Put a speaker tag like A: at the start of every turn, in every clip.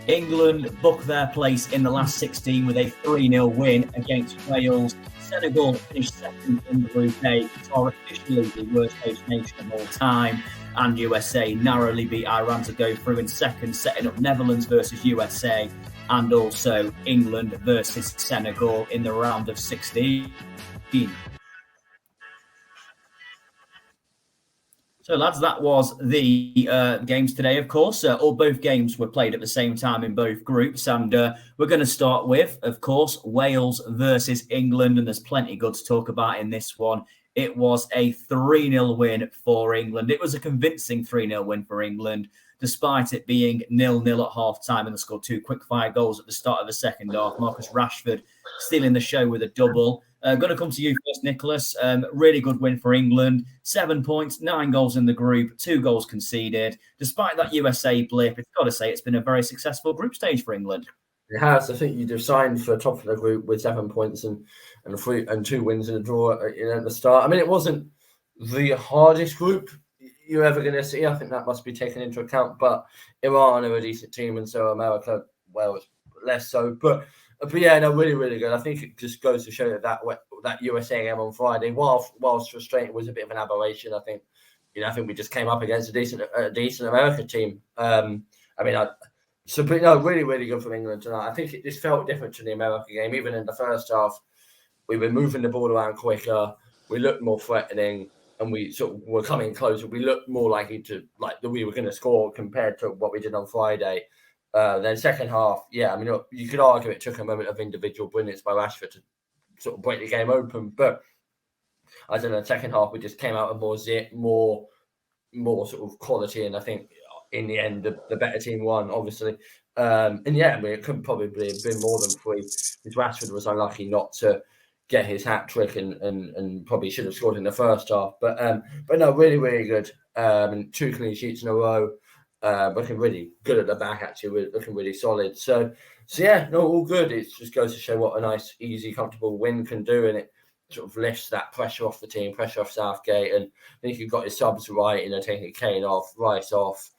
A: England booked their place in the last 16 with a 3-0 win against Wales. Senegal finished second in the Group A. Qatar officially the worst host nation of all time. And USA narrowly beat Iran to go through in second, setting up Netherlands versus USA and also England versus Senegal in the round of 16. So, lads, that was the games today, of course. Both games were played at the same time in both groups. And we're going to start with, of course, Wales versus England. And there's plenty good to talk about in this one. It was a 3-0 win for England. It was a convincing 3-0 win for England, despite it being 0-0 at half-time. And they scored 2 quick-fire goals at the start of the second half. Marcus Rashford stealing the show with a double. Going to come to you first, Nicholas. Really good win for England. 7 points, 9 goals in the group, 2 goals conceded. Despite that USA blip, it's got to say it's been a very successful group stage for England.
B: It has. I think you'd signed for top of the group with 7 points and 2 wins and a draw at the start. I mean, it wasn't the hardest group you're ever going to see. I think that must be taken into account. But Iran are a decent team, and so America, well, less so. But yeah, no, really, really good. I think it just goes to show that USA game on Friday, whilst frustrating, was a bit of an aberration. I think we just came up against a decent America team. But no, really, really good for England tonight. I think it just felt different to the America game. Even in the first half, we were moving the ball around quicker. We looked more threatening, and we sort of were coming closer. We looked more likely that we were going to score compared to what we did on Friday. Then second half, yeah, I mean, you could argue it took a moment of individual brilliance by Rashford to sort of break the game open. But I don't know, second half, we just came out with more zip, more sort of quality. And I think in the end, the better team won, obviously. And yeah, I mean, it could probably have been more than 3 because Rashford was unlucky not to get his hat trick and probably should have scored in the first half. But no, really, really good. 2 clean sheets in a row. Looking really good at the back, actually. We're looking really solid. So yeah, no, all good. It just goes to show what a nice, easy, comfortable win can do. And it sort of lifts that pressure off the team, pressure off Southgate. And I think you've got his subs right, taking Kane off, Rice off,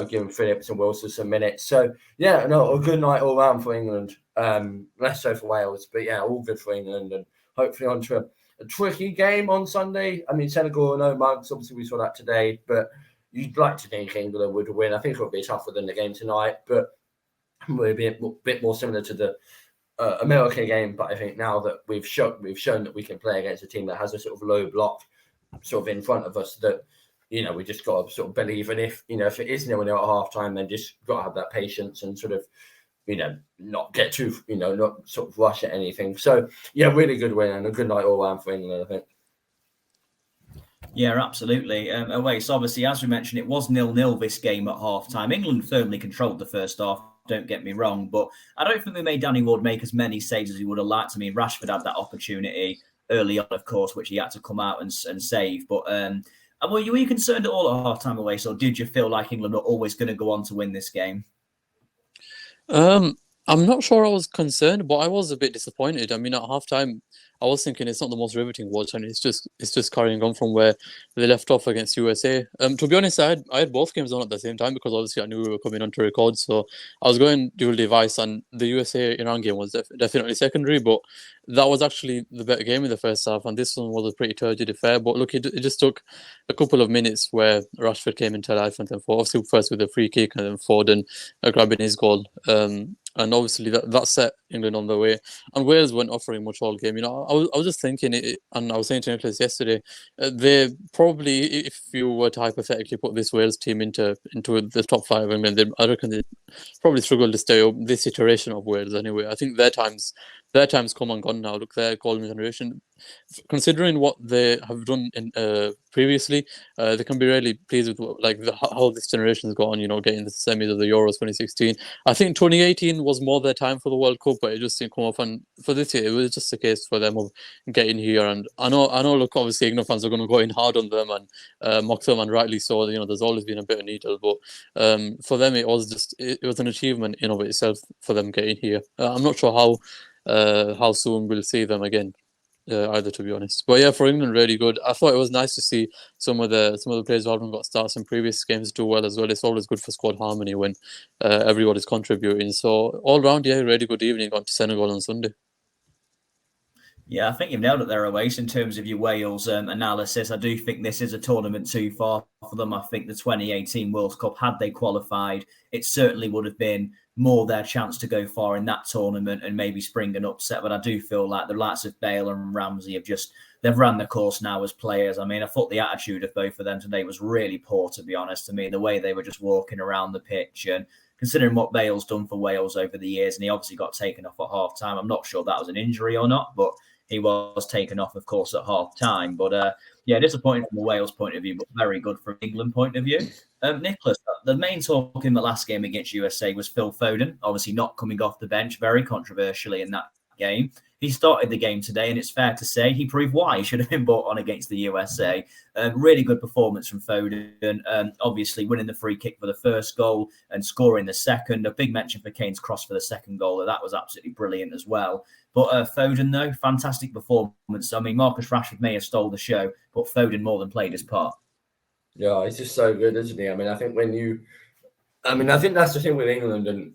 B: giving Phillips and Wilson some minutes. So yeah, no, a good night all round for England. Less so for Wales, but yeah, all good for England. And hopefully onto a tricky game on Sunday. I mean, Senegal, no mugs. Obviously, we saw that today, but you'd like to think England would win. I think it would be tougher than the game tonight, but it would be a bit more similar to the American game. But I think now that we've shown that we can play against a team that has a sort of low block sort of in front of us, that we just got to sort of believe. And if it is 0-0 at half time, then just got to have that patience and sort of not get too not sort of rush at anything. So yeah, really good win and a good night all round for England, I think.
A: Yeah, absolutely. Owais, obviously, as we mentioned, it was 0-0 this game at half-time. England firmly controlled the first half, don't get me wrong, but I don't think they made Danny Ward make as many saves as he would have liked. I mean, Rashford had that opportunity early on, of course, which he had to come out and save. But were you concerned at all at half-time, Owais, or did you feel like England were always going to go on to win this game?
C: I'm not sure I was concerned, but I was a bit disappointed. I mean, at halftime, I was thinking it's not the most riveting watch, and it's just carrying on from where they left off against USA. To be honest, I had both games on at the same time because obviously I knew we were coming on to record, so I was going dual device, and the USA-Iran game was definitely secondary, but that was actually the better game in the first half, and this one was a pretty turgid affair. But look, it just took a couple of minutes where Rashford came into life, and then obviously first with a free kick, and then Foden grabbing his goal. And obviously that set England on the way. And Wales weren't offering much all game. I was just thinking, and I was saying to Nicholas yesterday, they probably, if you were to hypothetically put this Wales team into the top 5, I reckon they probably struggle to stay up this iteration of Wales anyway. I think their time's come and gone now. Look, their golden generation, considering what they have done previously, they can be really pleased with how this generation's gone. Getting the semis of the Euros 2016. I think 2018 was more their time for the World Cup, but it just didn't come off. And for this year, it was just a case for them of getting here. And I know. Look, obviously, England fans are going to go in hard on them and mock them, and rightly so. There's always been a bit of needle, but for them, it was an achievement in of itself for them getting here. I'm not sure how soon we'll see them again. either, to be honest. But yeah, for England, really good. I thought it was nice to see some of the players who haven't got starts in previous games do well as well. It's always good for squad harmony when everyone is contributing. So all round, yeah, really good evening on to Senegal on Sunday.
A: Yeah, I think you've nailed it there, Owais, in terms of your Wales analysis. I do think this is a tournament too far for them. I think the 2018 World Cup, had they qualified, it certainly would have been more their chance to go far in that tournament and maybe spring an upset. But I do feel like the likes of Bale and Ramsey they've ran the course now as players. I mean, I thought the attitude of both of them today was really poor, to be honest. To me, the way they were just walking around the pitch, and considering what Bale's done for Wales over the years, and he obviously got taken off at half time. I'm not sure that was an injury or not, but he was taken off, of course, at half time. But yeah, disappointing from a Wales point of view, but very good from England point of view. Nicholas, the main talk in the last game against USA was Phil Foden, obviously not coming off the bench, very controversially in that game. He started the game today, and it's fair to say he proved why he should have been brought on against the USA. Really good performance from Foden, obviously winning the free kick for the first goal and scoring the second. A big mention for Kane's cross for the second goal. That was absolutely brilliant as well. But Foden, though, fantastic performance. I mean, Marcus Rashford may have stole the show, but Foden more than played his part.
B: Yeah, he's just so good, isn't he? I mean, I think I think that's the thing with England, and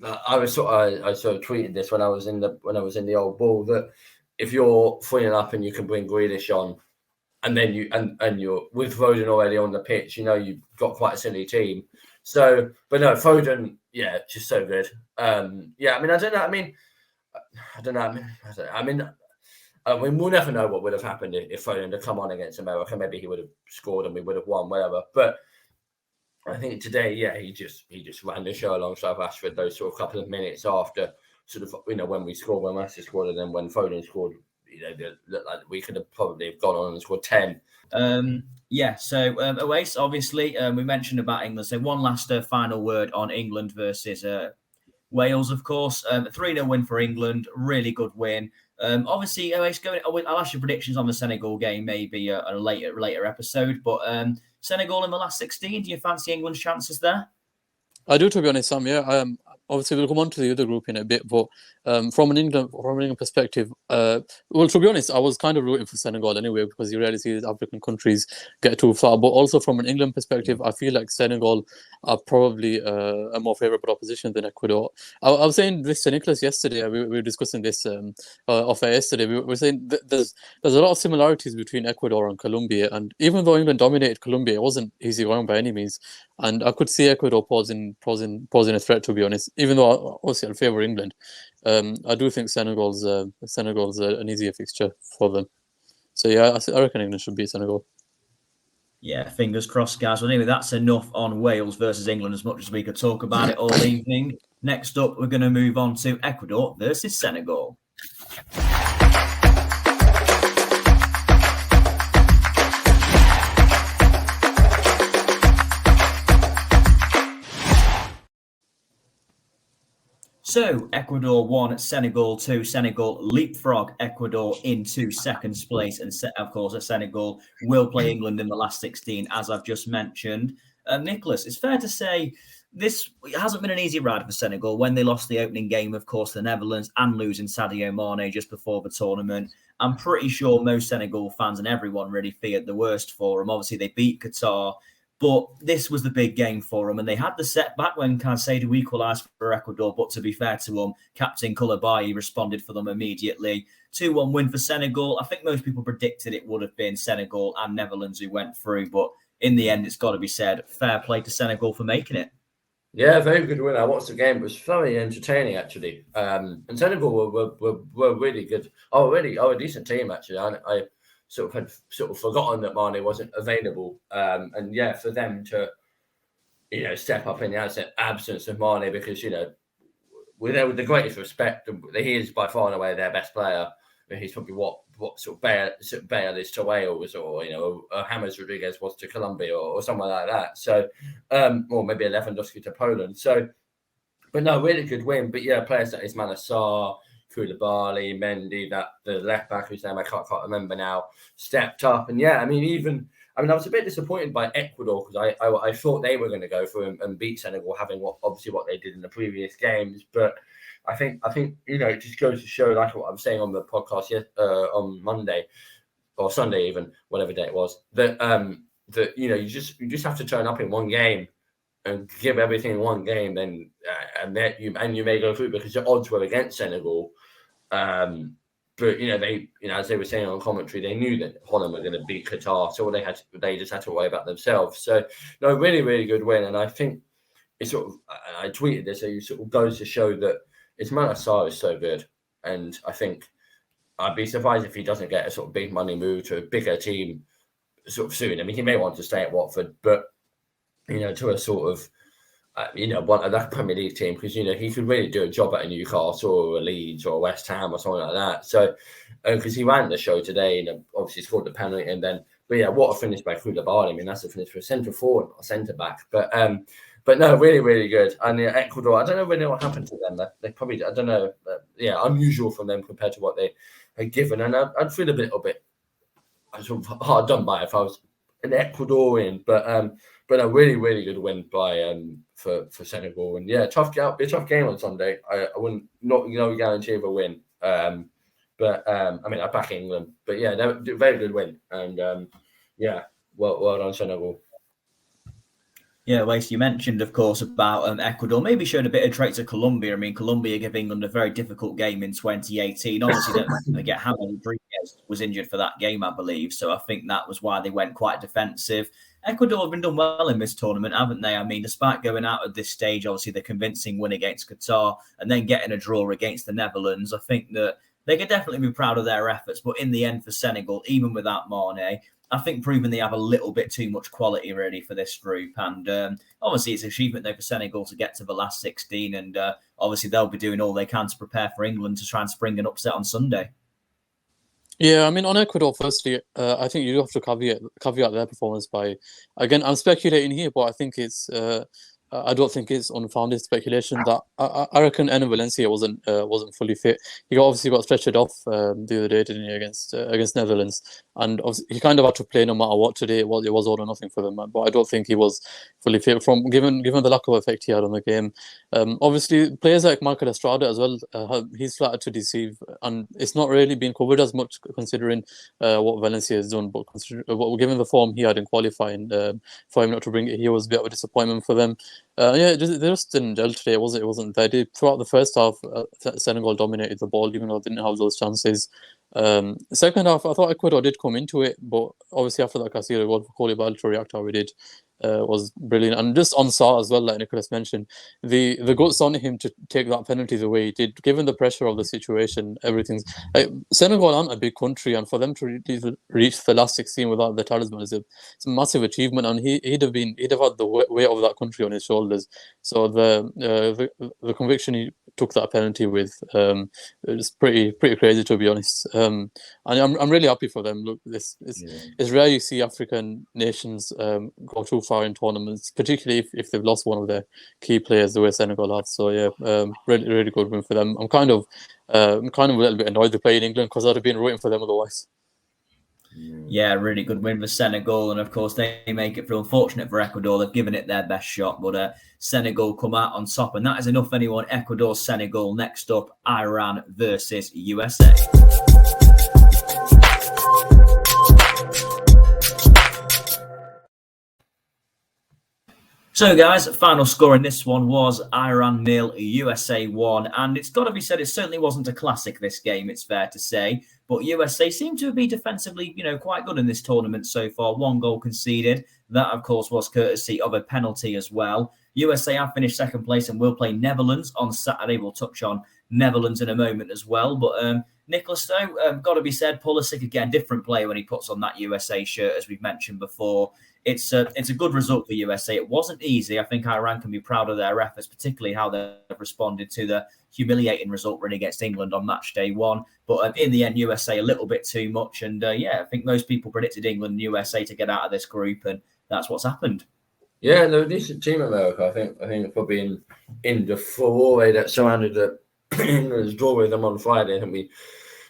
B: I sort of tweeted this when I was in the old ball, that if you're 3-0 and you can bring Grealish on, and then you're with Foden already on the pitch, you've got quite a silly team. So, but no, Foden, yeah, just so good. Yeah, I mean, I don't know. I mean, we'll never know what would have happened if Foden had come on against America. Maybe he would have scored and we would have won, whatever. But I think today, yeah, he just ran the show alongside Rashford those sort of couple of minutes after sort of, when we scored, when Rashford scored, and then when Foden scored, looked like we could have probably gone on and scored 10.
A: Yeah, so Owais, obviously, we mentioned about England. So one last final word on England versus Wales, of course. 3-0 win for England, really good win. Obviously, I'll ask your predictions on the Senegal game, maybe a later episode. But Senegal in the last 16, do you fancy England's chances there?
C: I do, to be honest, Sam. Yeah, obviously we'll come on to the other group in a bit, but from an England perspective, well, to be honest, I was kind of rooting for Senegal anyway, because you rarely see these African countries get too far. But also from an England perspective, I feel like Senegal are probably a more favourable opposition than Ecuador. I was saying this to Nicholas yesterday. We were discussing this off air yesterday. We were saying there's a lot of similarities between Ecuador and Colombia, and even though England dominated Colombia, it wasn't easy going by any means. And I could see Ecuador posing a threat, to be honest. Even though obviously I favour England, I do think Senegal's an easier fixture for them. So yeah, I reckon England should beat Senegal.
A: Yeah, fingers crossed, guys. Well, anyway, that's enough on Wales versus England, as much as we could talk about it all evening. Next up, we're going to move on to Ecuador versus Senegal. So, Ecuador 1, Senegal 2. Senegal leapfrog Ecuador into second place. And, of course, Senegal will play England in the last 16, as I've just mentioned. Nicholas, it's fair to say this hasn't been an easy ride for Senegal. When they lost the opening game, of course, the Netherlands, and losing Sadio Mane just before the tournament, I'm pretty sure most Senegal fans and everyone really feared the worst for them. Obviously, they beat Qatar. But this was the big game for them, and they had the setback when Caicedo equalised for Ecuador. But to be fair to them, Captain Koulibaly responded for them immediately. 2-1 win for Senegal. I think most people predicted it would have been Senegal and Netherlands who went through, but in the end, it's got to be said, fair play to Senegal for making it.
B: Yeah, very good win. I watched the game. It was very entertaining, actually. And Senegal were really good. A decent team, actually. I sort of forgotten that Mane wasn't available, and yeah, for them to step up in the absence of Mane, because with the greatest respect, he is by far and away their best player. I mean, he's probably what sort of Bale is to Wales, or James Rodriguez was to Colombia, or somewhere like that. So, or maybe Lewandowski to Poland. So, but no, really good win. But yeah, players like Ismaila Sarr, Koulibaly, Mendy, the left back whose name I can't remember now, stepped up. And yeah, I mean, even I mean, I was a bit disappointed by Ecuador because I thought they were going to go through and beat Senegal, having what they did in the previous games. But I think it just goes to show, like what I was saying on the podcast on Monday or Sunday, even whatever day it was, that you just have to turn up in one game and give everything in one game, then you may go through because the odds were against Senegal. But they, as they were saying on commentary, they knew that Holland were going to beat Qatar, so they just had to worry about themselves. So no, really, really good win, and I think it sort of, I tweeted this, so it sort of goes to show that Ismail Assar is so good, and I think I'd be surprised if he doesn't get a sort of big money move to a bigger team sort of soon. I mean, he may want to stay at Watford, but to a sort of one of that Premier League team, because he could really do a job at a Newcastle or a Leeds or a West Ham or something like that. So because he ran the show today and obviously scored the penalty, and then what a finish by Koulibaly. I mean, that's a finish for a centre forward, not a centre back. But no, really, really good. And Ecuador, I don't know really what happened to them. They probably, I don't know, unusual from them compared to what they had given. And I'd feel a little bit sort of hard done by if I was an Ecuadorian, but a really, really good win by for Senegal. And yeah, tough game on Sunday. I wouldn't, not guarantee of a win. But I mean, I back England. But yeah, very good win. And well done, Senegal.
A: Yeah, Owais, you mentioned, of course, about Ecuador maybe showing a bit of traits of Colombia. I mean, Colombia gave England a very difficult game in 2018. Obviously, don't forget how many Rodriguez was injured for that game, I believe. So I think that was why they went quite defensive. Ecuador have been done well in this tournament, haven't they? I mean, despite going out at this stage, obviously the convincing win against Qatar and then getting a draw against the Netherlands, I think that they could definitely be proud of their efforts. But in the end, for Senegal, even without Mane, I think proving they have a little bit too much quality really for this group. And obviously it's an achievement though for Senegal to get to the last 16. And obviously they'll be doing all they can to prepare for England to try and spring an upset on Sunday.
C: Yeah, I mean, on Ecuador, firstly, I think you do have to caveat their performance by, again, I'm speculating here, but I think I don't think it's unfounded speculation that I reckon Enner Valencia wasn't fully fit. He obviously got stretchered off the other day, didn't he, against Netherlands, and he kind of had to play no matter what today. It was all or nothing for them, but I don't think he was fully fit given the lack of effect he had on the game. Obviously, players like Michael Estrada as well, he's flattered to deceive, and it's not really been covered as much considering what Valencia has done. But given the form he had in qualifying, for him not to bring it, he was a bit of a disappointment for them. They just didn't gel today. It wasn't they did throughout the first half. Senegal dominated the ball, even though they didn't have those chances. The second half, I thought Ecuador did come into it, but obviously after that Casilla goal for Koulibaly to react how we did was brilliant. And just on Sarr as well, like Nicholas mentioned, the guts on him to take that penalty the way he did, given the pressure of the situation, everything's Senegal aren't a big country, and for them to reach the last 16 without the talisman it's a massive achievement, and he'd have had the weight of that country on his shoulders. So the conviction he took that penalty with is pretty crazy, to be honest. And I'm really happy for them. Look, it's rare you see African nations go too far in tournaments, particularly if they've lost one of their key players the way Senegal have. So yeah, really, really good win for them. I'm kind of a little bit annoyed they play in England because I'd have been rooting for them otherwise.
A: Yeah, really good win for Senegal, and of course they make it feel unfortunate for Ecuador. They've given it their best shot, but Senegal come out on top, and that is enough anyone. Ecuador, Senegal. Next up, Iran versus USA. So, guys, final score in this one was Iran 0, USA 1. And it's got to be said, it certainly wasn't a classic, this game, it's fair to say. But USA seem to be defensively, quite good in this tournament so far. 1 goal conceded. That, of course, was courtesy of a penalty as well. USA have finished second place and will play Netherlands on Saturday. We'll touch on Netherlands in a moment as well. But Nicholas, though, got to be said, Pulisic, again, different player when he puts on that USA shirt, as we've mentioned before. It's a good result for USA. It wasn't easy. I think Iran can be proud of their efforts, particularly how they've responded to the humiliating result run against England on match day 1. But in the end, USA a little bit too much. And I think most people predicted England and USA to get out of this group, and that's what's happened.
B: Yeah, they're a decent team, America. I think probably in the furore that surrounded England's draw with them on Friday. I think we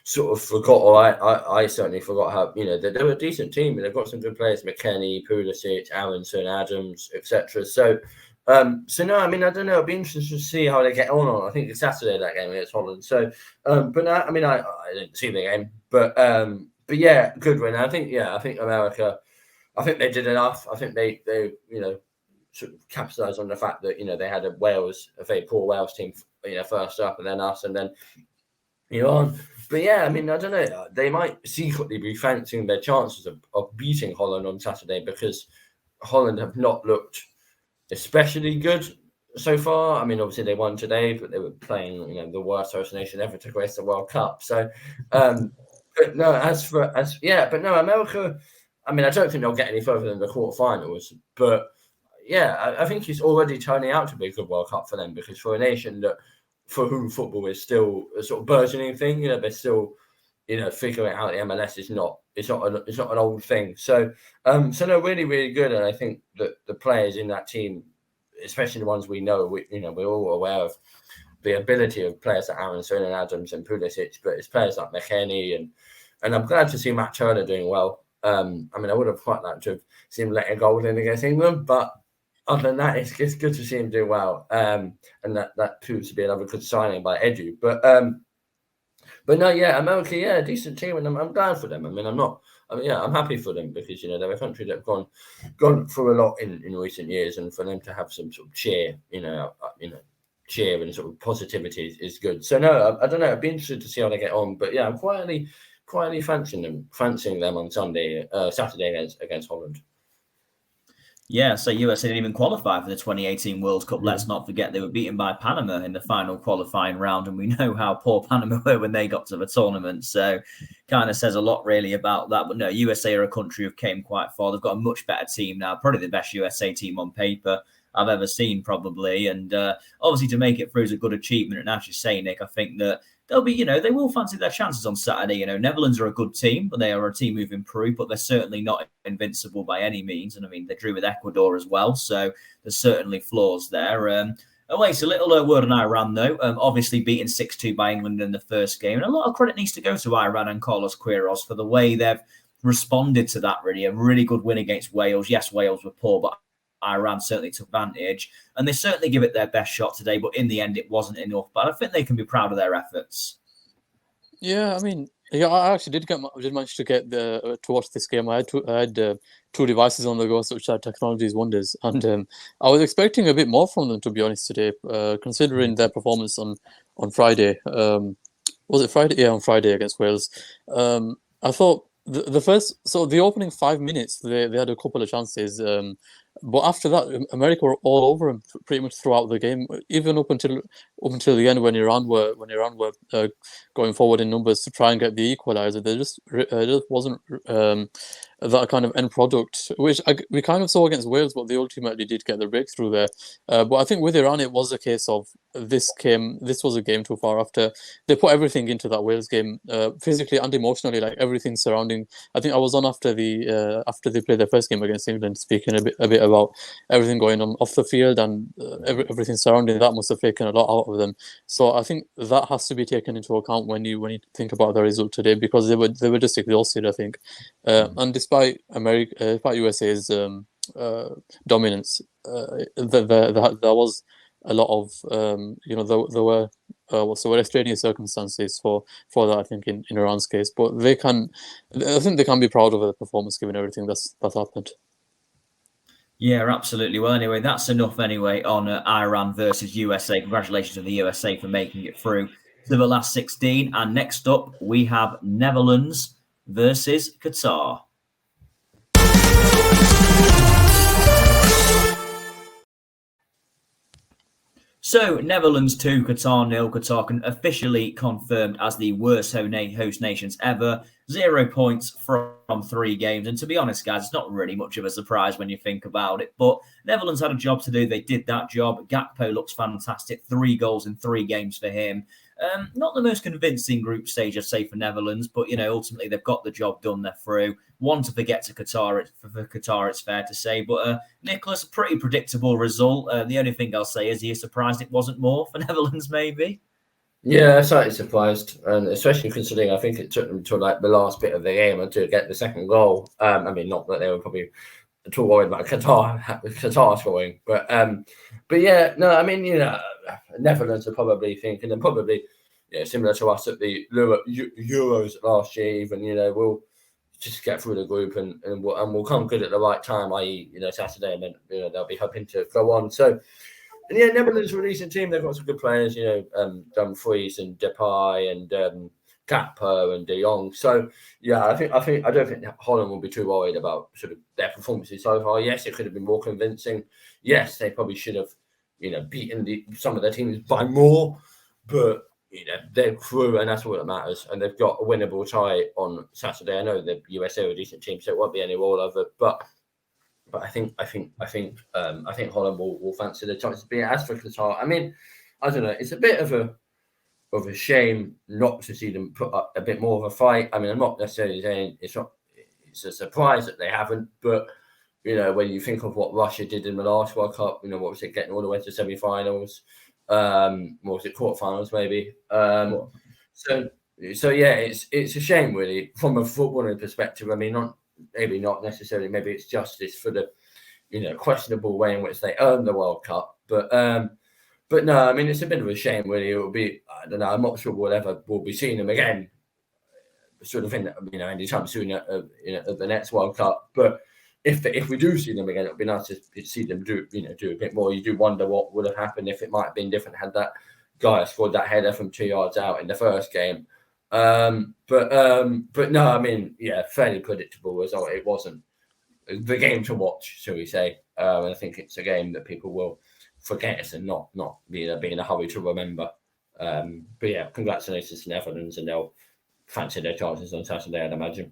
B: sort of forgot, or I certainly forgot how, they were a decent team and they've got some good players, McKennie, Pulisic, Aronson, Adams, etc. So no, I mean, I don't know. It'll be interesting to see how they get on. I think it's Saturday, that game against Holland. So, but no, I mean, I didn't see the game, but yeah, good win. I think America, I think they did enough. I think they sort of capitalised on the fact that they had a very poor Wales team, first up, and then us, and then on. But yeah, I mean, I don't know. They might secretly be fancying their chances of beating Holland on Saturday, because Holland have not looked especially good so far. I mean, obviously they won today, but they were playing, the worst host nation ever to grace the World Cup. So, but no, America. I mean, I don't think they'll get any further than the quarterfinals, but yeah, I think it's already turning out to be a good World Cup for them, because for a nation for whom football is still a sort of burgeoning thing, they're still, figuring out the MLS is not an old thing. So, no, really, really good. And I think that the players in that team, especially the ones we know, we're all aware of the ability of players like Aronson and Adams and Pulisic, but it's players like McKennie and I'm glad to see Matt Turner doing well. I mean, I would have quite liked to have seen him let a goal in against England, but other than that, it's good to see him do well. And that proves to be another good signing by Edu. But no, yeah, America, yeah, decent team, and I'm glad for them. I mean, I'm happy for them, because they're a country that have gone through a lot in recent years, and for them to have some sort of cheer, cheer and sort of positivity is good. So no, I don't know. I'd be interested to see how they get on. But yeah, I'm quietly fancying them on Saturday against Holland.
A: Yeah, so USA didn't even qualify for the 2018 World Cup. Let's not forget they were beaten by Panama in the final qualifying round, and we know how poor Panama were when they got to the tournament. So kind of says a lot really about that. But no, USA are a country who came quite far. They've got a much better team now, probably the best USA team on paper I've ever seen, probably. And obviously to make it through is a good achievement. And as you say, Nick, I think that they'll be, they will fancy their chances on Saturday. Netherlands are a good team, but they are a team who've improved, but they're certainly not invincible by any means. And I mean, they drew with Ecuador as well, so there's certainly flaws there. Owais, a little word on Iran, though. Obviously beaten 6-2 by England in the first game. And a lot of credit needs to go to Iran and Carlos Queiroz for the way they've responded to that, really. A really good win against Wales. Yes, Wales were poor, but Iran certainly took advantage, and they certainly give it their best shot today, but in the end it wasn't enough. But I think they can be proud of their efforts.
C: Yeah, I mean, I actually did manage to get to watch this game. I had two devices on the go, which are technology's wonders, and I was expecting a bit more from them, to be honest, today, considering their performance on Friday. Was it Friday? Yeah, on Friday against Wales. I thought the opening 5 minutes they had a couple of chances. But after that, America were all over him pretty much throughout the game, even up until the end when Iran were going forward in numbers to try and get the equaliser. There just wasn't that kind of end product, which we kind of saw against Wales, but they ultimately did get the breakthrough there. But I think with Iran, it was a case of this was a game too far after they put everything into that Wales game, physically and emotionally, like everything surrounding. I think I was on after they played their first game against England, speaking a bit about everything going on off the field, and everything surrounding that must have taken a lot out of them. So I think that has to be taken into account when you think about the result today, because they were just exhausted, I think. And despite USA's dominance, there was a lot of there were extraneous circumstances for that, I think, in Iran's case. But I think they can be proud of the performance given everything that's happened.
A: Yeah, absolutely. Well, anyway, that's enough anyway on Iran versus USA. Congratulations to the USA for making it through to the last 16. And next up, we have Netherlands versus Qatar. So, Netherlands 2, Qatar 0. Qatar officially confirmed as the worst host nations ever. 0 points from 3 games. And to be honest, guys, it's not really much of a surprise when you think about it. But Netherlands had a job to do. They did that job. Gakpo looks fantastic. 3 goals in 3 games for him. Not the most convincing group stage, I'd say, for Netherlands. But, ultimately, they've got the job done. They're through. One to forget to Qatar. For Qatar, it's fair to say. But, Nicholas, a pretty predictable result. The only thing I'll say is, are you surprised it wasn't more for Netherlands, maybe?
B: Yeah, slightly surprised, and especially considering I think it took them to like the last bit of the game to get the second goal. I mean, not that they were probably too worried about Qatar scoring, but yeah, no, I mean, Netherlands are probably thinking, and probably similar to us at the Euros last year, even we'll just get through the group and we'll come good at the right time, i.e., Saturday, and then they'll be hoping to go on. So. And yeah, Netherlands are a decent team. They've got some good players, Dumfries and Depay and Gakpo and De Jong. So yeah, I don't think Holland will be too worried about sort of their performances so far. Yes, it could have been more convincing. Yes, they probably should have, beaten some of their teams by more, but they're through, and that's all that matters. And they've got a winnable tie on Saturday. I know the USA are a decent team, so it won't be any rollover, but I think Holland will fancy the chances of being as for Qatar. I mean, I don't know. It's a bit of a shame not to see them put up a bit more of a fight. I mean, I'm not necessarily saying it's a surprise that they haven't, but when you think of what Russia did in the last World Cup, what was it, getting all the way to semi-finals? What was it, quarterfinals maybe? So yeah, it's a shame really from a footballing perspective. I mean, maybe not necessarily. Maybe it's justice for the questionable way in which they earned the World Cup. But no, I mean, it's a bit of a shame really. It will be, I don't know. I'm not sure we'll be seeing them again, sort of in anytime soon at the next World Cup. But if we do see them again, it'll be nice to see them do a bit more. You do wonder what would have happened if it might have been different had that guy scored that header from 2 yards out in the first game. But no, I mean, yeah, fairly predictable as well. It wasn't the game to watch, shall we say? I think it's a game that people will forget and not be in a hurry to remember. But yeah, congratulations to Netherlands, and they'll fancy their chances on Saturday, I'd imagine.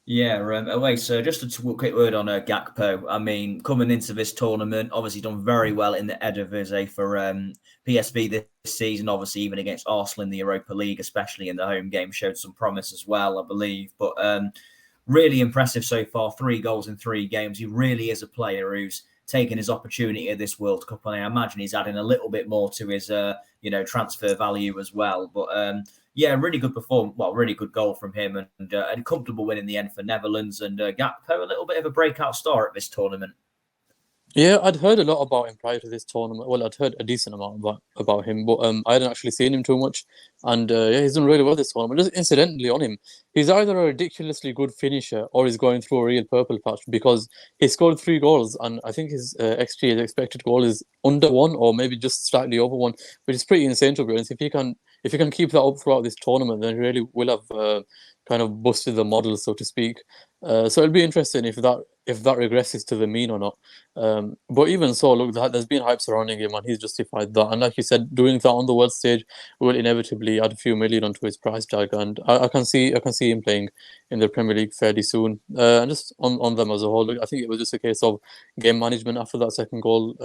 A: Yeah, Owais, so just a quick word on Gakpo. I mean, coming into this tournament, obviously done very well in the Eredivisie for PSV this season, obviously even against Arsenal in the Europa League, especially in the home game, showed some promise as well, I believe. But really impressive so far, 3 goals in 3 games. He really is a player who's taken his opportunity at this World Cup, and I imagine he's adding a little bit more to his transfer value as well. But yeah, really good performance. Well, really good goal from him, and a comfortable win in the end for Netherlands. And Gakpo, a little bit of a breakout star at this tournament.
C: Yeah, I'd heard a lot about him prior to this tournament. Well, I'd heard a decent amount about him, but I hadn't actually seen him too much. And yeah, he's done really well this tournament. Just incidentally on him, he's either a ridiculously good finisher or he's going through a real purple patch, because he scored 3 goals, and I think his XG, his expected goal, is under 1 or maybe just slightly over 1, which is pretty insane to be honest. If he can keep that up throughout this tournament, then he really will have kind of busted the model, so to speak. So it'll be interesting if that regresses to the mean or not. But even so, look, there's been hype surrounding him, and he's justified that. And like you said, doing that on the world stage will inevitably add a few million onto his price tag. And I can see him playing in the Premier League fairly soon. And just on them as a whole, look, I think it was just a case of game management after that second goal.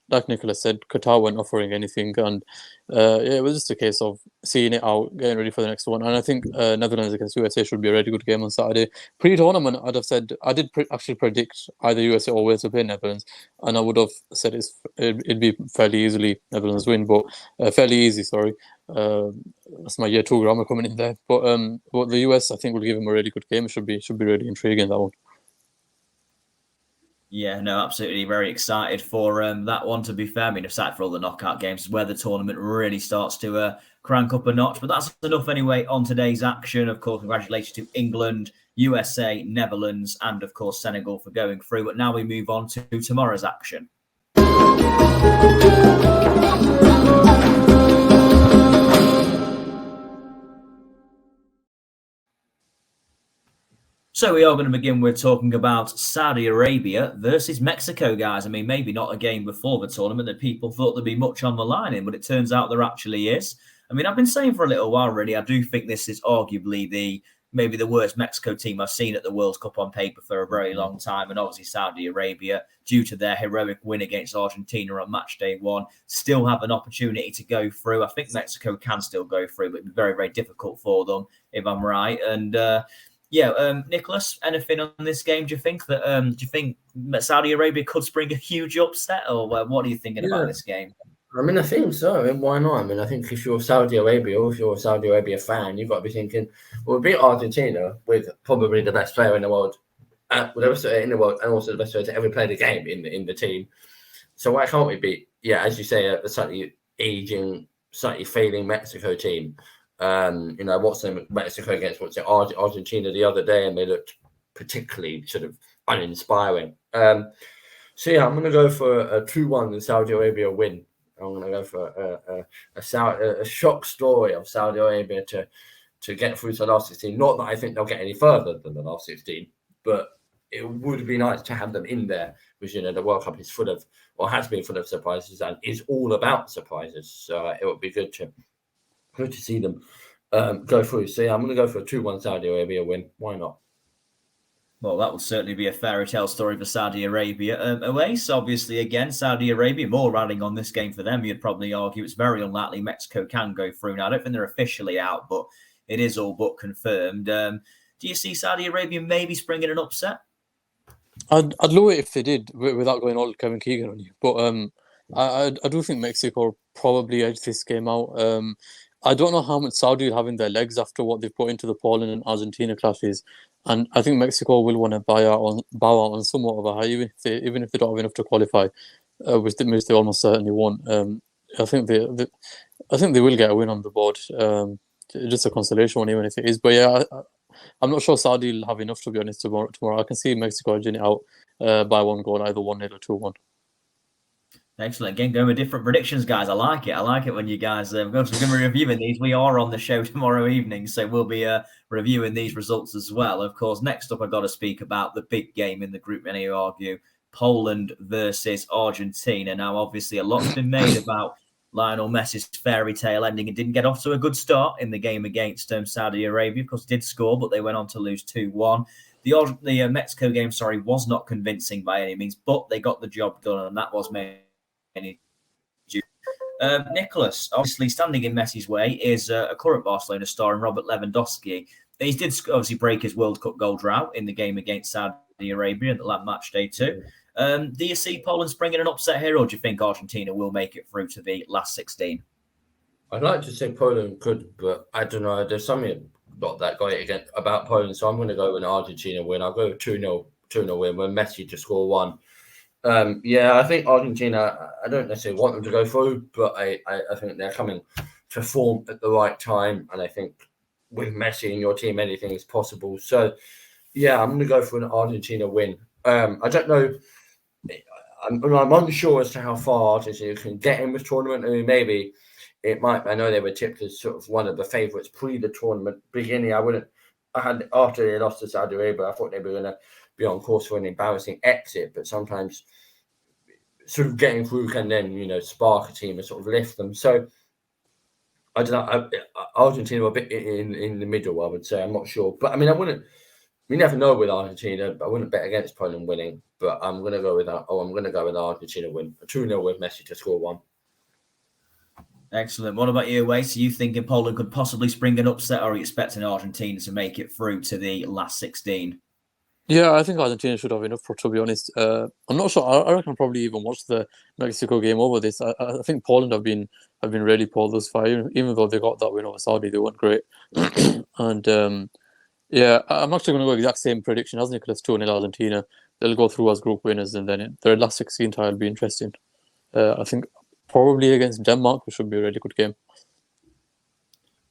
C: Like Nicholas said, Qatar weren't offering anything, and it was just a case of seeing it out, getting ready for the next one. And I think Netherlands against USA should be a really good game on Saturday. Pre-tournament, I'd have said I did actually predict either USA or Wales to play Netherlands, and I would have said it'd be fairly easily Netherlands win, but fairly easy. Sorry, that's my year 2 grammar coming in there. But the US, I think, will give them a really good game. It should be really intriguing, that one.
A: Yeah, no, absolutely. Very excited for that one, to be fair. I mean, excited for all the knockout games, where the tournament really starts to crank up a notch. But that's enough anyway on today's action. Of course, congratulations to England, USA, Netherlands, and of course, Senegal for going through. But now we move on to tomorrow's action. So we are going to begin with talking about Saudi Arabia versus Mexico, guys. I mean, maybe not a game before the tournament that people thought there'd be much on the line in, but it turns out there actually is. I mean, I've been saying for a little while, really, I do think this is arguably maybe the worst Mexico team I've seen at the World Cup on paper for a very long time. And obviously Saudi Arabia, due to their heroic win against Argentina on match day 1, still have an opportunity to go through. I think Mexico can still go through, but it'd be very, very difficult for them, if I'm right. And Nicholas, anything on this game? Do you think that Saudi Arabia could spring a huge upset, or what are you thinking about this game?
B: I mean, I think so. I mean, why not? I mean, I think if you're Saudi Arabia or if you're a Saudi Arabia fan, you've got to be thinking, well, we beat Argentina with probably the best player in the world, with the best player in the world, and also the best player to ever play the game in the team. So why can't we beat, as you say, a slightly aging, slightly failing Mexico team? Watching Mexico against Argentina the other day, and they looked particularly sort of uninspiring. I'm going to go for a 2-1 Saudi Arabia win. I'm going to go for a shock story of Saudi Arabia to get through to the last 16. Not that I think they'll get any further than the last 16, but it would be nice to have them in there, because the World Cup is full of, or has been full of surprises, and is all about surprises. So it would be good to see them go through. So I'm going to go for a 2-1 Saudi Arabia win. Why not?
A: Well, that would certainly be a fairy tale story for Saudi Arabia. Owais, obviously, again, Saudi Arabia, more riding on this game for them. You'd probably argue it's very unlikely Mexico can go through. Now, I don't think they're officially out, but it is all but confirmed. Do you see Saudi Arabia maybe springing an upset?
C: I'd love it if they did, without going all Kevin Keegan on you. But I do think Mexico probably edged this game out. I don't know how much Saudi will have in their legs after what they've put into the Poland and Argentina clashes. And I think Mexico will want to bow out on somewhat of a high, even if they don't have enough to qualify, which they almost certainly won't. I think they will get a win on the board. Just a consolation one, even if it is. But yeah, I'm not sure Saudi will have enough, to be honest, tomorrow. I can see Mexico edging it out by 1 goal, either 1-0 or 2-1.
A: Excellent. Again, going with different predictions, guys. I like it. I like it when you guys we're going to be reviewing these. We are on the show tomorrow evening, so we'll be reviewing these results as well. Of course, next up, I've got to speak about the big game in the group, many argue, Poland versus Argentina. Now, obviously, a lot's been made about Lionel Messi's fairy tale ending. It didn't get off to a good start in the game against Saudi Arabia. Of course, did score, but they went on to lose 2-1. The Mexico game, was not convincing by any means, but they got the job done, and that was made. Nicholas, obviously standing in Messi's way, is a current Barcelona star, and Robert Lewandowski. He did obviously break his World Cup goal drought in the game against Saudi Arabia at match day 2. Do you see Poland springing an upset here, or do you think Argentina will make it through to the last 16?
B: I'd like to say Poland could, but I don't know. There's something about that guy again about Poland, so I'm going to go with an Argentina win. I'll go with 2-0 win when Messi to score 1. I think Argentina, I don't necessarily want them to go through, but I think they're coming to form at the right time. And I think with Messi in your team, anything is possible. So, I'm going to go for an Argentina win. I don't know. I'm unsure as to how far Argentina can get in this tournament. I mean, maybe it might. I know they were tipped as sort of one of the favourites pre the tournament beginning. After they lost to Saudi Arabia, I thought they were going to be on course for an embarrassing exit, but sometimes sort of getting through can then, spark a team and sort of lift them. So I don't know. Argentina were a bit in the middle, I would say. I'm not sure. But I mean, we never know with Argentina. I wouldn't bet against Poland winning, but I'm going to go with that. I'm going to go with Argentina win. A 2-0 with Messi to score 1.
A: Excellent. What about you, Owais? Are you thinking Poland could possibly spring an upset, or are you expecting Argentina to make it through to the last 16?
C: Yeah, I think Argentina should have enough, to be honest. I'm not sure. I reckon I'll probably even watch the Mexico game over this. I think Poland have been really poor thus far. Even though they got that win over Saudi, they weren't great. And I'm actually going to go exact same prediction as Nicholas, 2-0 Argentina. They'll go through as group winners, and then their last 16 tie will be interesting. I think probably against Denmark, which should be a really good game.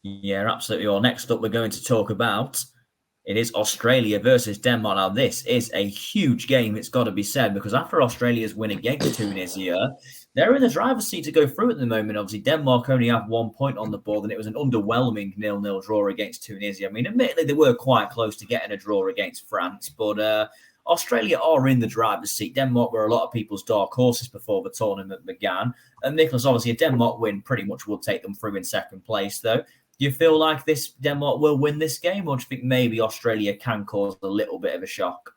A: Yeah, absolutely. Well, next up, we're going to talk about. It is Australia versus Denmark. Now, this is a huge game, it's got to be said, because after Australia's win against Tunisia, they're in the driver's seat to go through at the moment. Obviously, Denmark only have 1 point on the board, and it was an underwhelming 0-0 draw against Tunisia. I mean, admittedly, they were quite close to getting a draw against France, but Australia are in the driver's seat. Denmark were a lot of people's dark horses before the tournament began. And Nicholas, obviously, a Denmark win pretty much will take them through in second place, though. Do you feel like this Denmark will win this game, or do you think maybe Australia can cause a little bit of a shock?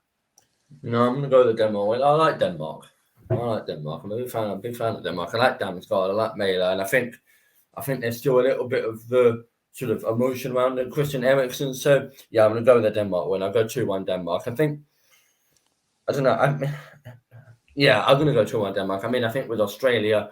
B: No, I'm going to go with the Denmark. I like Denmark. I'm a big fan of Denmark. I like Damsgaard. I like Mæhle, and I think there's still a little bit of the sort of emotion around it. Christian Eriksen. So I'm going to go with the Denmark win. I'll go 2-1 Denmark. I don't know. I'm going to go 2-1 Denmark. I mean, I think with Australia,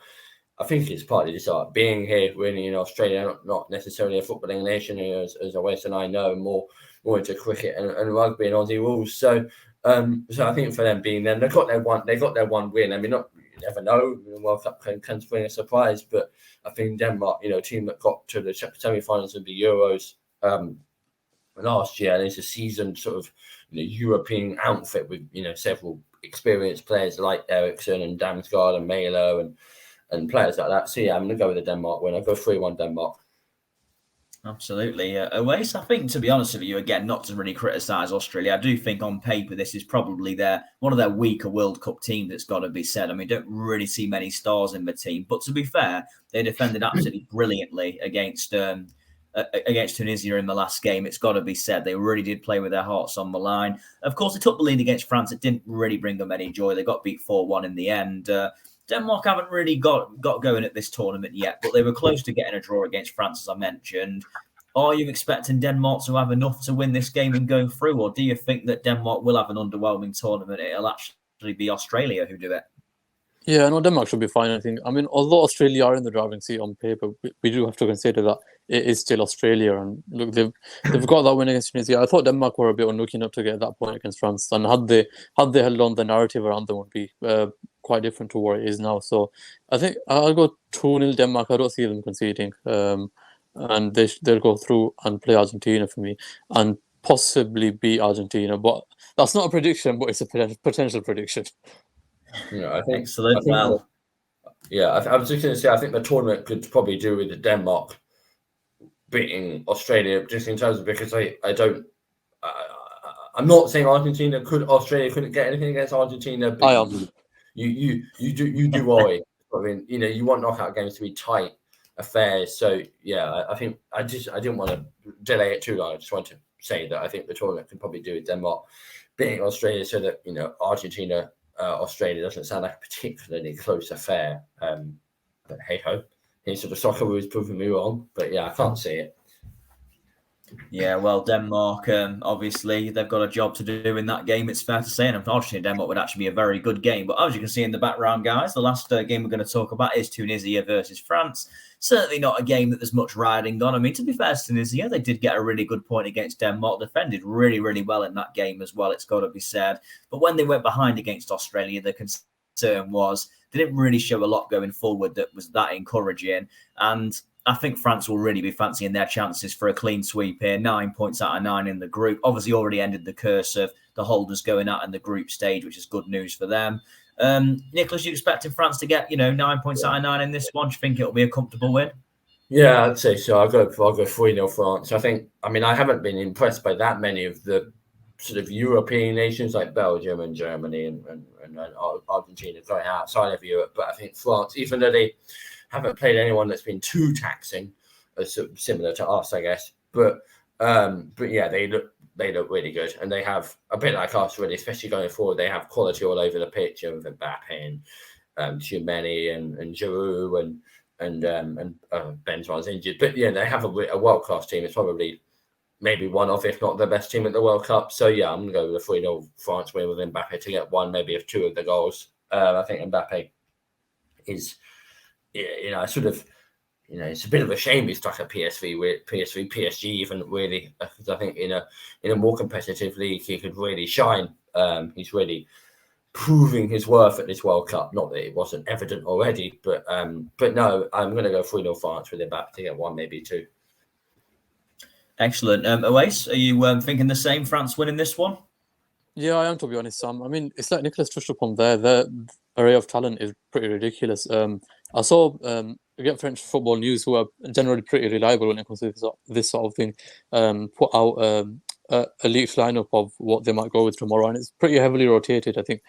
B: I think it's partly just being here, really, in Australia, not necessarily a footballing nation, as Owais and I know, more into cricket and rugby and Aussie rules. So I think for them being there, they got their one win. I mean, you never know, the World Cup can bring a surprise, but I think Denmark, a team that got to the semi-finals of the Euros last year, and it's a seasoned sort of European outfit with several experienced players like Eriksson and Damsgaard and Mæhle and players like that. So yeah, I'm going to go with the Denmark win. I'll go 3-1 Denmark.
A: Absolutely. Owais, I think, to be honest with you, again, not to really criticise Australia, I do think on paper this is probably one of their weaker World Cup teams, that's got to be said. I mean, don't really see many stars in the team. But to be fair, they defended absolutely brilliantly against Tunisia in the last game. It's got to be said. They really did play with their hearts on the line. Of course, they took the lead against France. It didn't really bring them any joy. They got beat 4-1 in the end. Denmark haven't really got going at this tournament yet, but they were close to getting a draw against France, as I mentioned. Are you expecting Denmark to have enough to win this game and go through, or do you think that Denmark will have an underwhelming tournament? It'll actually be Australia who do it.
C: Yeah, no, Denmark should be fine, I think. I mean, although Australia are in the driving seat on paper, we do have to consider that it is still Australia. And look, they've got that win against Tunisia. I thought Denmark were a bit unlucky not to get that point against France. And had they held on, the narrative around them would be quite different to what it is now. So I think I'll go 2-0 Denmark. I don't see them conceding. And they'll go through and play Argentina for me and possibly beat Argentina. But that's not a prediction, but it's a potential prediction.
B: Yeah, I think
A: excellent.
B: I was just going to say, I think the tournament could probably do with the Denmark beating Australia, just in terms of, because I'm not saying Australia couldn't get anything against Argentina, but
C: I am.
B: You do worry. I mean, you want knockout games to be tight affairs. So yeah, I think I didn't want to delay it too long. I just want to say that I think the tournament can probably do with Denmark beating Australia, so that Argentina. Australia doesn't sound like a particularly close affair, but hey ho, here's sort of soccer was proving me wrong. But yeah, I can't see it.
A: Yeah, well, Denmark, obviously, they've got a job to do in that game, it's fair to say. And unfortunately, Denmark would actually be a very good game. But as you can see in the background, guys, the last game we're going to talk about is Tunisia versus France. Certainly not a game that there's much riding on. I mean, to be fair to Tunisia, they did get a really good point against Denmark, defended really, really well in that game as well, it's got to be said. But when they went behind against Australia, the concern was they didn't really show a lot going forward that was that encouraging. And I think France will really be fancying their chances for a clean sweep here. 9 points out of 9 in the group. Obviously already ended the curse of the holders going out in the group stage, which is good news for them. Nicholas, you expecting France to get 9 points out of 9 in this one? Do you think it'll be a comfortable win?
B: Yeah, I'd say so. I'll go 3-0 France. I haven't been impressed by that many of the sort of European nations like Belgium and Germany and Argentina going outside of Europe. But I think France, even though they haven't played anyone that's been too taxing, similar to us, I guess. But yeah, they look really good, and they have a bit like us, really, especially going forward. They have quality all over the pitch, with Mbappe and Tchouameni and Giroud and Benzema's injured. But yeah, they have a world class team. It's probably maybe one of, if not the best team at the World Cup. So yeah, I'm gonna go with a 3-0 France win with Mbappe to get one, maybe of two of the goals. I think Mbappe is. It's a bit of a shame he's stuck at PSG even really, because I think in a more competitive league he could really shine. He's really proving his worth at this World Cup. Not that it wasn't evident already, but no, I'm going to go 3-0 France with Mbappe to get one, maybe two.
A: Excellent. Owais, are you thinking the same? France winning this one?
C: Yeah, I am, to be honest, Sam. I mean, it's like Nicholas touched upon there. The array of talent is pretty ridiculous. I saw again French football news, who are generally pretty reliable when it comes to this sort of thing, put out a leaked lineup of what they might go with tomorrow, and it's pretty heavily rotated. I think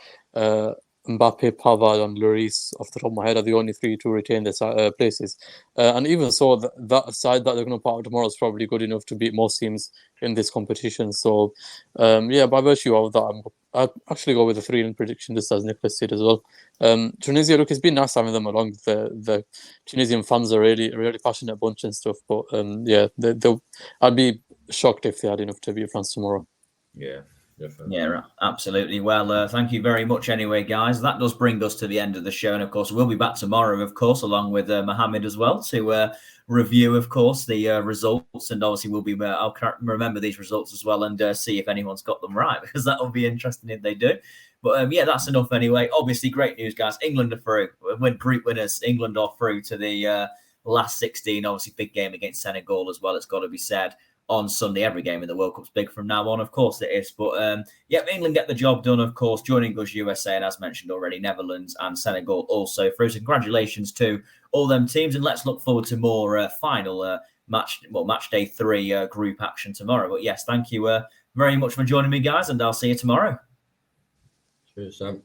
C: Mbappe, Pavard, and Lloris, off the top of my head, are the only three to retain their places. And even so, that side that they're going to put out tomorrow is probably good enough to beat most teams in this competition. So, yeah, by virtue of that, I'd actually go with a 3-0 prediction, just as Nicholas said as well. Tunisia, look, it's been nice having them along. The Tunisian fans are really, really passionate bunch and stuff. But yeah, I'd be shocked if they had enough to beat France tomorrow.
B: Yeah. Definitely.
A: Yeah, absolutely. Well, thank you very much anyway, guys. That does bring us to the end of the show. And of course, we'll be back tomorrow, of course, along with Mohammed as well to review, of course, the results. And obviously, we'll be, I'll remember these results as well and see if anyone's got them right, because that will be interesting if they do. But yeah, that's enough anyway. Obviously, great news, guys. England are through. When group winners, England are through to the last 16. Obviously, big game against Senegal as well. It's got to be said. On Sunday, every game in the World Cup's big from now on, of course it is. But yeah, England get the job done, of course. Joining us, USA, and as mentioned already, Netherlands and Senegal also through. So congratulations to all them teams, and let's look forward to more final match day 3 group action tomorrow. But yes, thank you very much for joining me, guys, and I'll see you tomorrow.
B: Cheers, Sam.